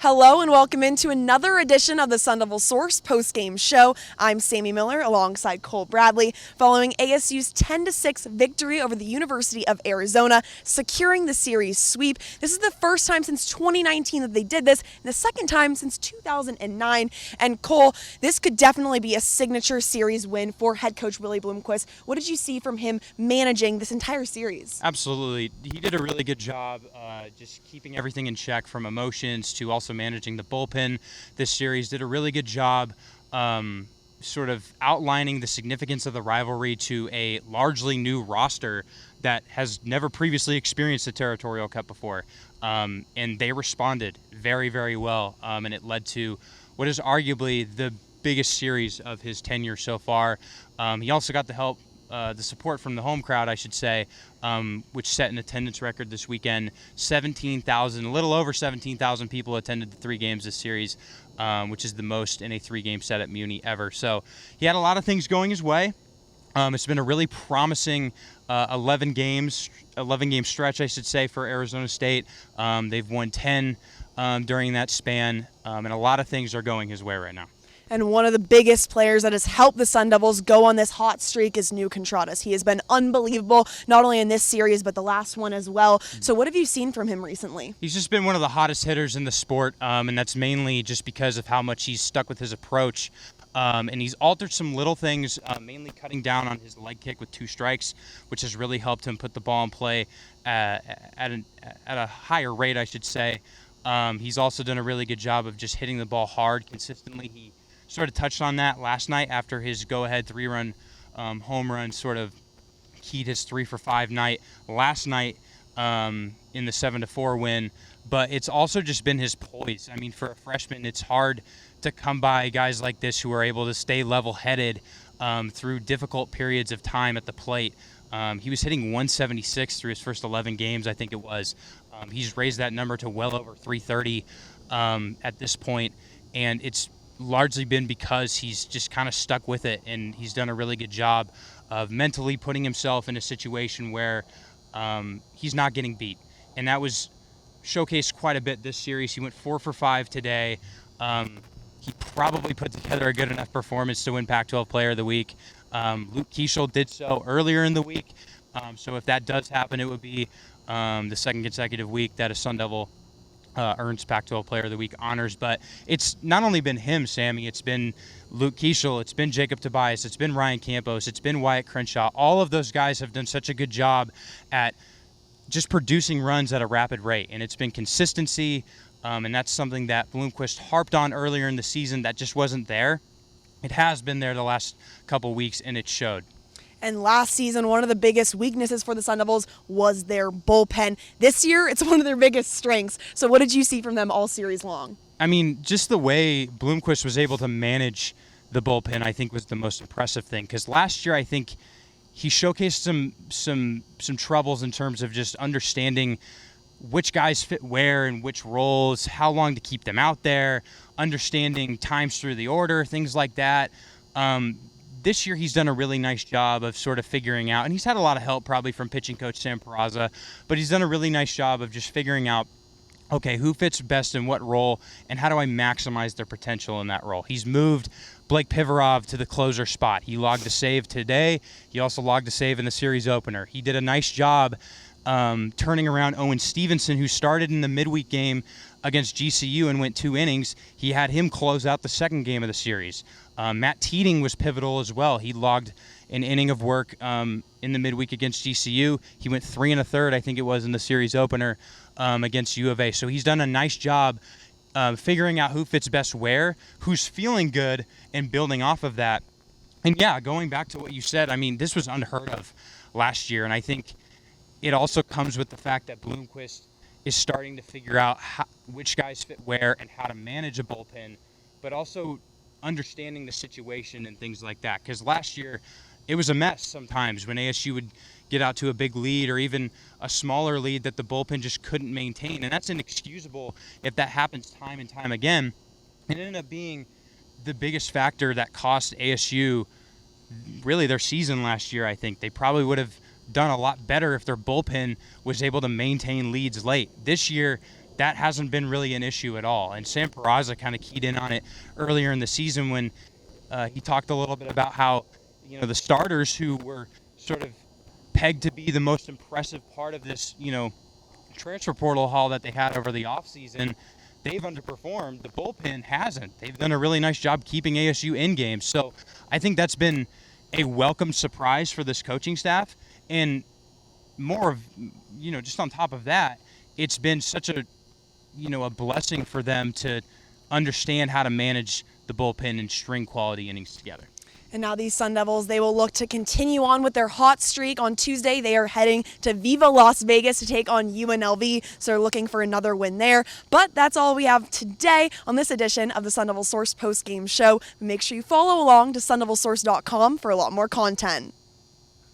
Hello and welcome into another edition of the Devil Source Postgame Show. I'm Sammy Miller alongside Cole Bradley, following ASU's 10-6 victory over the University of Arizona, securing the series sweep. This is the first time since 2019 that they did this, and the second time since 2009. And Cole, this could definitely be a signature series win for head coach Willie Bloomquist. What did you see from him managing this entire series? Absolutely. He did a really good job just keeping everything in check, from emotions to also managing the bullpen. This series did a really good job sort of outlining the significance of the rivalry to a largely new roster that has never previously experienced the Territorial Cup before. And they responded very, very well, and it led to what is arguably the biggest series of his tenure so far. He also got the support from the home crowd, I should say, which set an attendance record this weekend. 17,000, a little over 17,000 people attended the three games this series, which is the most in a three-game set at Muni ever. So he had a lot of things going his way. It's been a really promising 11-game stretch, I should say, for Arizona State. They've won 10 during that span, and a lot of things are going his way right now. And one of the biggest players that has helped the Sun Devils go on this hot streak is New Contradas. He has been unbelievable, not only in this series, but the last one as well. So what have you seen from him recently? He's just been one of the hottest hitters in the sport, and that's mainly just because of how much he's stuck with his approach. And he's altered some little things, mainly cutting down on his leg kick with 2 strikes, which has really helped him put the ball in play at a higher rate, I should say. He's also done a really good job of just hitting the ball hard consistently. He sort of touched on that last night after his go-ahead 3-run home run sort of keyed his 3-for-5 night last night in the 7-4 win. But it's also just been his poise. I mean, for a freshman, it's hard to come by guys like this who are able to stay level-headed through difficult periods of time at the plate. He was hitting 176 through his first 11 games, I think it was. He's raised that number to well over 330 at this point, and it's largely been because he's just kind of stuck with it, and he's done a really good job of mentally putting himself in a situation where he's not getting beat. And that was showcased quite a bit this series. He went 4-for-5 today. He probably put together a good enough performance to win Pac-12 Player of the Week. Luke Keeschel did so earlier in the week. So if that does happen, it would be the second consecutive week that a Sun Devil earns Pac-12 Player of the Week honors. But it's not only been him, Sammy. It's been Luke Keeschel. It's been Jacob Tobias. It's been Ryan Campos. It's been Wyatt Crenshaw. All of those guys have done such a good job at just producing runs at a rapid rate. And it's been consistency, and that's something that Bloomquist harped on earlier in the season that just wasn't there. It has been there the last couple weeks, and it showed. And last season, one of the biggest weaknesses for the Sun Devils was their bullpen. This year, it's one of their biggest strengths. So what did you see from them all series long? I mean, just the way Bloomquist was able to manage the bullpen, I think, was the most impressive thing. Because last year, I think he showcased some troubles in terms of just understanding which guys fit where and which roles, how long to keep them out there, understanding times through the order, things like that. This year, he's done a really nice job of sort of figuring out, and he's had a lot of help probably from pitching coach Sam Peraza, but he's done a really nice job of just figuring out, okay, who fits best in what role, and how do I maximize their potential in that role. He's moved Blake Pivarov to the closer spot. He logged a save today. He also logged a save in the series opener. He did a nice job turning around Owen Stevenson, who started in the midweek game against GCU and went 2 innings. He had him close out the second game of the series. Matt Teeding was pivotal as well. He logged an inning of work in the midweek against GCU. He went 3 1/3, I think it was, in the series opener against U of A. So he's done a nice job figuring out who fits best where, who's feeling good, and building off of that. And yeah, going back to what you said, I mean, this was unheard of last year, and I think it also comes with the fact that Bloomquist is starting to figure out which guys fit where and how to manage a bullpen, but also understanding the situation and things like that. Because last year, it was a mess sometimes when ASU would get out to a big lead or even a smaller lead that the bullpen just couldn't maintain. And that's inexcusable if that happens time and time again. It ended up being the biggest factor that cost ASU really their season last year, I think. They probably would have done a lot better if their bullpen was able to maintain leads late. This year, that hasn't been really an issue at all. And Sam Peraza kind of keyed in on it earlier in the season when he talked a little bit about how, the starters who were sort of pegged to be the most impressive part of this, transfer portal haul that they had over the offseason, they've underperformed. The bullpen hasn't. They've done a really nice job keeping ASU in games. So I think that's been a welcome surprise for this coaching staff. And more of, just on top of that, it's been such a blessing for them to understand how to manage the bullpen and string quality innings together. And now these Sun Devils, they will look to continue on with their hot streak. On Tuesday, they are heading to Viva Las Vegas to take on UNLV, so they're looking for another win there. But that's all we have today on this edition of the Sun Devil Source Postgame Show. Make sure you follow along to sundevilsource.com for a lot more content.